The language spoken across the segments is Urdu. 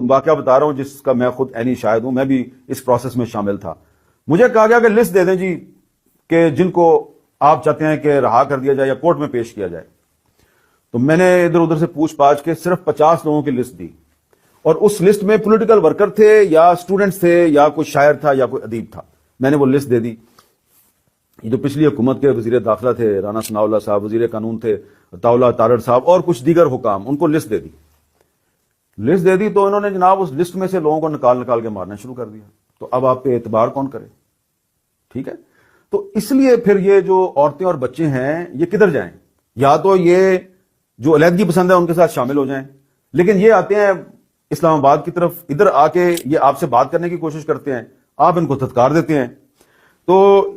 واقعہ بتا رہا ہوں جس کا میں خود عینی شاہد ہوں، میں بھی اس پروسیس میں شامل تھا. مجھے کہا گیا کہ لسٹ دے دیں جی کہ جن کو آپ چاہتے ہیں کہ رہا کر دیا جائے یا کورٹ میں پیش کیا جائے. تو میں نے ادھر ادھر سے پوچھ پاچھ کے صرف 50 لوگوں کی لسٹ دی، اور اس لسٹ میں پولیٹیکل ورکر تھے یا اسٹوڈنٹس تھے یا کوئی شاعر تھا یا کوئی ادیب تھا. میں نے وہ لسٹ دے دی. یہ جو پچھلی حکومت کے وزیر داخلہ تھے رانا ثناء اللہ صاحب، وزیر قانون تھے عطاء اللہ تارڑ صاحب، اور کچھ دیگر حکام، ان کو لسٹ دے دی. تو انہوں نے جناب اس لسٹ میں سے لوگوں کو نکال کے مارنا شروع کر دیا. تو اب آپ پہ اعتبار کون کرے؟ ٹھیک ہے. تو اس لیے پھر یہ جو عورتیں اور بچے ہیں یہ کدھر جائیں؟ یا تو یہ جو علیحدگی پسند ہے ان کے ساتھ شامل ہو جائیں، لیکن یہ آتے ہیں اسلام آباد کی طرف، ادھر آ کے یہ آپ سے بات کرنے کی کوشش کرتے ہیں، آپ ان کو دھتکار دیتے ہیں. تو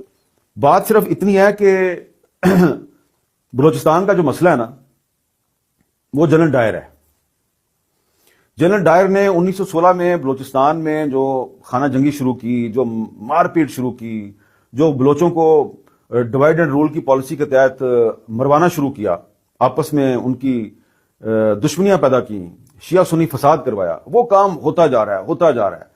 بات صرف اتنی ہے کہ بلوچستان کا جو مسئلہ ہے نا وہ جنرل ڈائر ہے. جنرل ڈائر نے 1916 میں بلوچستان میں جو خانہ جنگی شروع کی، جو مار پیٹ شروع کی، جو بلوچوں کو ڈیوائڈ اینڈ رول کی پالیسی کے تحت مروانا شروع کیا، آپس میں ان کی دشمنیاں پیدا کی، شیعہ سنی فساد کروایا، وہ کام ہوتا جا رہا ہے.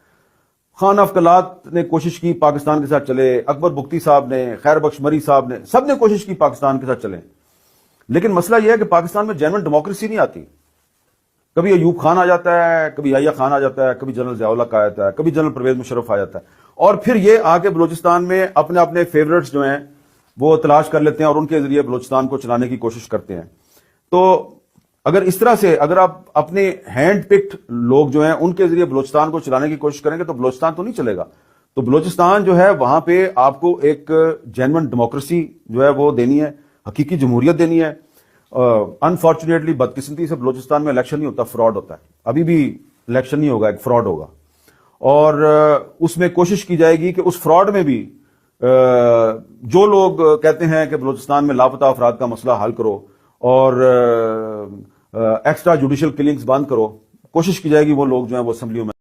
خان افقلات نے کوشش کی پاکستان کے ساتھ چلے، اکبر بگٹی صاحب نے، خیر بخش مری صاحب نے، سب نے کوشش کی پاکستان کے ساتھ چلیں. لیکن مسئلہ یہ ہے کہ پاکستان میں جینوئن ڈیموکریسی نہیں آتی. کبھی ایوب خان آ جاتا ہے، کبھی یحییٰ خان آ جاتا ہے، کبھی جنرل ضیاء الحق آ جاتا ہے، کبھی جنرل پرویز مشرف آ جاتا ہے، اور پھر یہ آ کے بلوچستان میں اپنے فیورٹس جو ہیں وہ تلاش کر لیتے ہیں اور ان کے ذریعے بلوچستان کو چلانے کی کوشش کرتے ہیں. تو اگر اس طرح سے اگر آپ اپنے ہینڈ پکڈ لوگ جو ہیں ان کے ذریعے بلوچستان کو چلانے کی کوشش کریں گے تو بلوچستان تو نہیں چلے گا. تو بلوچستان جو ہے وہاں پہ آپ کو ایک جینوئن ڈیموکریسی جو ہے وہ دینی ہے، حقیقی جمہوریت دینی ہے. انفارچونیٹلی بدقسمتی سے بلوچستان میں الیکشن نہیں ہوتا، فراڈ ہوتا ہے. ابھی بھی الیکشن نہیں ہوگا، ایک فراڈ ہوگا، اور اس میں کوشش کی جائے گی کہ اس فراڈ میں بھی جو لوگ کہتے ہیں کہ بلوچستان میں لاپتہ افراد کا مسئلہ حل کرو اور ایکسٹرا جوڈیشل کلنگز بند کرو، کوشش کی جائے گی وہ لوگ جو ہیں وہ اسمبلیوں میں